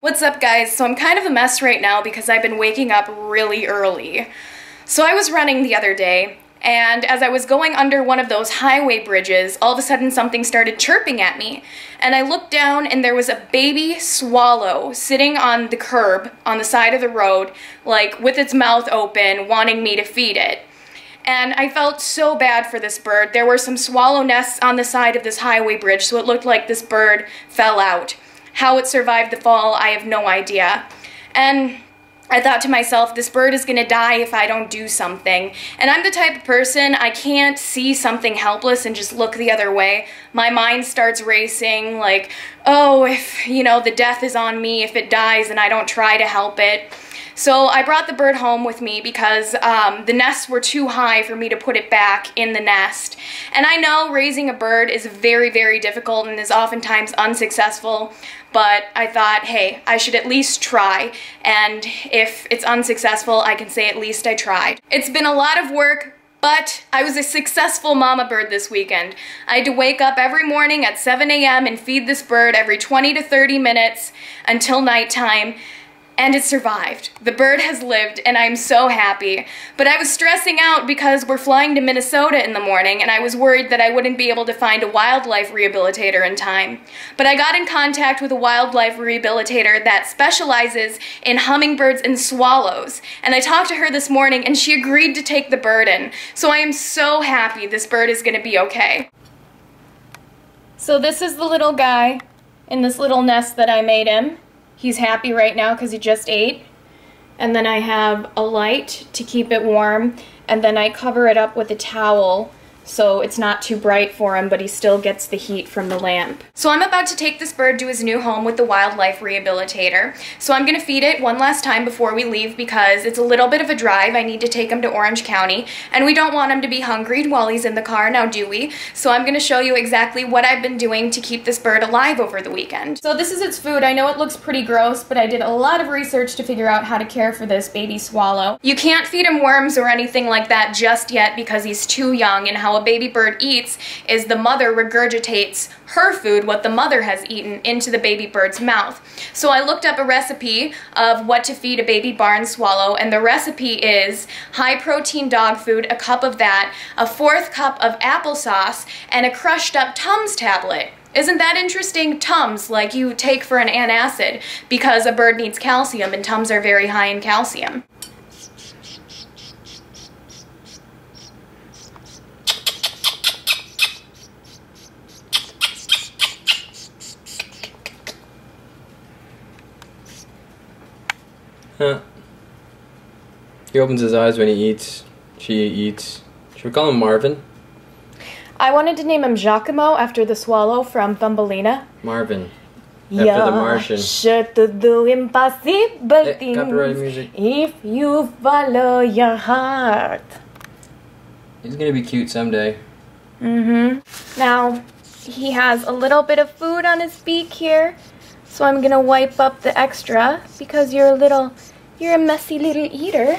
What's up, guys? So I'm kind of a mess right now because I've been waking up really early. So I was running the other day, and as I was going under one of those highway bridges, all of a sudden something started chirping at me. And I looked down and there was a baby swallow sitting on the curb on the side of the road, like with its mouth open, wanting me to feed it. And I felt so bad for this bird. There were some swallow nests on the side of this highway bridge, so it looked like this bird fell out. How it survived the fall, I have no idea. And I thought to myself, this bird is gonna die if I don't do something. And I'm the type of person, I can't see something helpless and just look the other way. My mind starts racing, like, oh, if, the death is on me, if it dies and I don't try to help it. So I brought the bird home with me because the nests were too high for me to put it back in the nest. And I know raising a bird is very, very difficult and is oftentimes unsuccessful, but I thought, hey, I should at least try. And if it's unsuccessful, I can say at least I tried. It's been a lot of work, but I was a successful mama bird this weekend. I had to wake up every morning at 7 a.m. and feed this bird every 20 to 30 minutes until nighttime. And it survived. The bird has lived, and I'm so happy. But I was stressing out because we're flying to Minnesota in the morning, and I was worried that I wouldn't be able to find a wildlife rehabilitator in time. But I got in contact with a wildlife rehabilitator that specializes in hummingbirds and swallows. And I talked to her this morning, and she agreed to take the bird in. So I am so happy this bird is gonna be okay. So this is the little guy in this little nest that I made him. He's happy right now because he just ate. And then I have a light to keep it warm, and then I cover it up with a towel so it's not too bright for him, but he still gets the heat from the lamp. So I'm about to take this bird to his new home with the wildlife rehabilitator. So I'm gonna feed it one last time before we leave because it's a little bit of a drive. I need to take him to Orange County, and we don't want him to be hungry while he's in the car, now do we? So I'm gonna show you exactly what I've been doing to keep this bird alive over the weekend. So this is its food. I know it looks pretty gross, but I did a lot of research to figure out how to care for this baby swallow. You can't feed him worms or anything like that just yet because he's too young, and how a baby bird eats is the mother regurgitates her food, what the mother has eaten, into the baby bird's mouth. So I looked up a recipe of what to feed a baby barn swallow, and the recipe is high protein dog food, a cup of that, a 1/4 cup of applesauce, and a crushed up Tums tablet. Isn't that interesting? Tums, like you take for an antacid, because a bird needs calcium, and Tums are very high in calcium. Huh. He opens his eyes when he eats. She eats. Should we call him Marvin? I wanted to name him Giacomo after the swallow from Thumbelina. Marvin. After the Martian. Sure to do impossible things copyrighted music. if you follow your heart. He's gonna be cute someday. Now, he has a little bit of food on his beak here. So I'm gonna wipe up the extra because you're a messy little eater.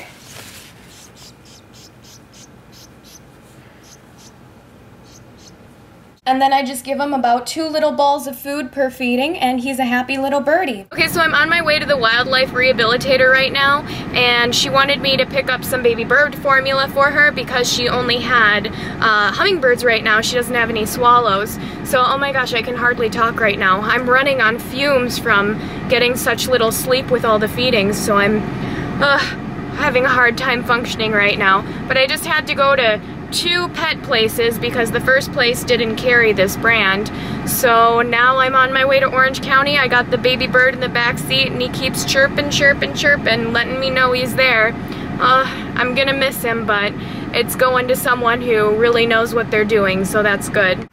And then I just give him about 2 little bowls of food per feeding, and he's a happy little birdie. Okay, so I'm on my way to the wildlife rehabilitator right now, and she wanted me to pick up some baby bird formula for her because she only had hummingbirds right now. She doesn't have any swallows. So, oh my gosh, I can hardly talk right now. I'm running on fumes from getting such little sleep with all the feedings, so I'm having a hard time functioning right now. But I just had to go to 2 pet places because the first place didn't carry this brand. So now I'm on my way to Orange County. I got the baby bird in the back seat, and he keeps chirping, chirping, chirping, letting me know he's there. I'm gonna miss him, but it's going to someone who really knows what they're doing, so that's good.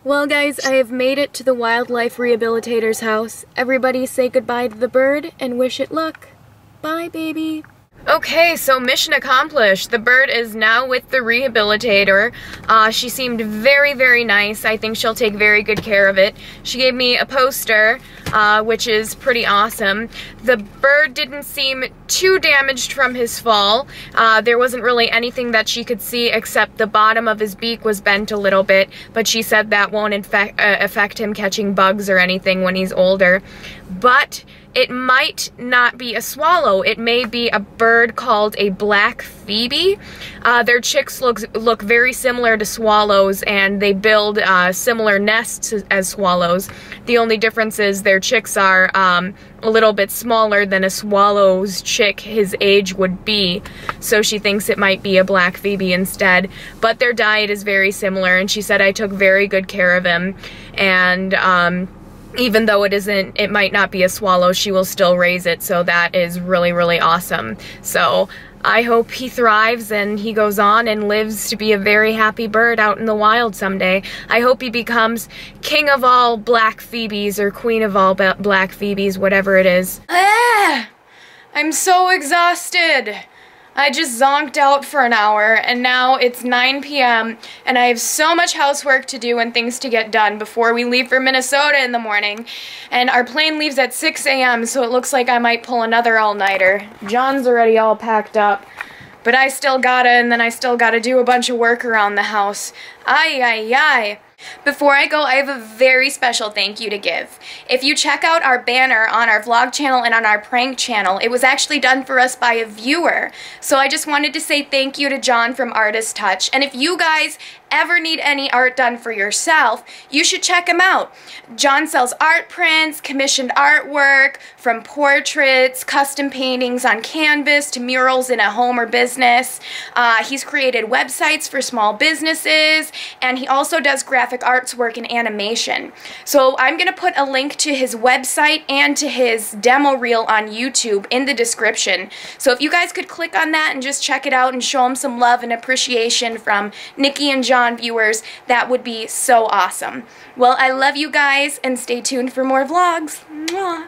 Well guys, I have made it to the wildlife rehabilitator's house. Everybody say goodbye to the bird and wish it luck. Bye, baby. Okay, so mission accomplished. The bird is now with the rehabilitator. She seemed very, very nice. I think she'll take very good care of it. She gave me a poster, which is pretty awesome. The bird didn't seem too damaged from his fall. There wasn't really anything that she could see except the bottom of his beak was bent a little bit, but she said that won't affect him catching bugs or anything when he's older. But it might not be a swallow. It may be a bird called a black phoebe. Their chicks look very similar to swallows, and they build similar nests as swallows. The only difference is their chicks are a little bit smaller than a swallow's chick his age would be. So she thinks it might be a black phoebe instead. But their diet is very similar, and she said I took very good care of him. And even though it might not be a swallow, she will still raise it, so that is really, really awesome. So I hope he thrives and he goes on and lives to be a very happy bird out in the wild someday. I hope he becomes king of all black phoebes or queen of all black phoebes, whatever it is. I'm so exhausted. I just zonked out for an hour, and now it's 9 p.m. and I have so much housework to do and things to get done before we leave for Minnesota in the morning. And our plane leaves at 6 a.m., so it looks like I might pull another all-nighter. John's already all packed up, but I still gotta do a bunch of work around the house. Ay, ay, ay. Before I go, I have a very special thank you to give. If you check out our banner on our vlog channel and on our prank channel, it was actually done for us by a viewer. So I just wanted to say thank you to John from Artist Touch. And if you guys ever need any art done for yourself, you should check him out. John sells art prints, commissioned artwork, from portraits, custom paintings on canvas, to murals in a home or business. He's created websites for small businesses, and he also does graphic arts work and animation. So I'm going to put a link to his website and to his demo reel on YouTube in the description. So if you guys could click on that and just check it out and show him some love and appreciation from Nikki and John viewers, that would be so awesome. Well, I love you guys, and stay tuned for more vlogs. Mwah.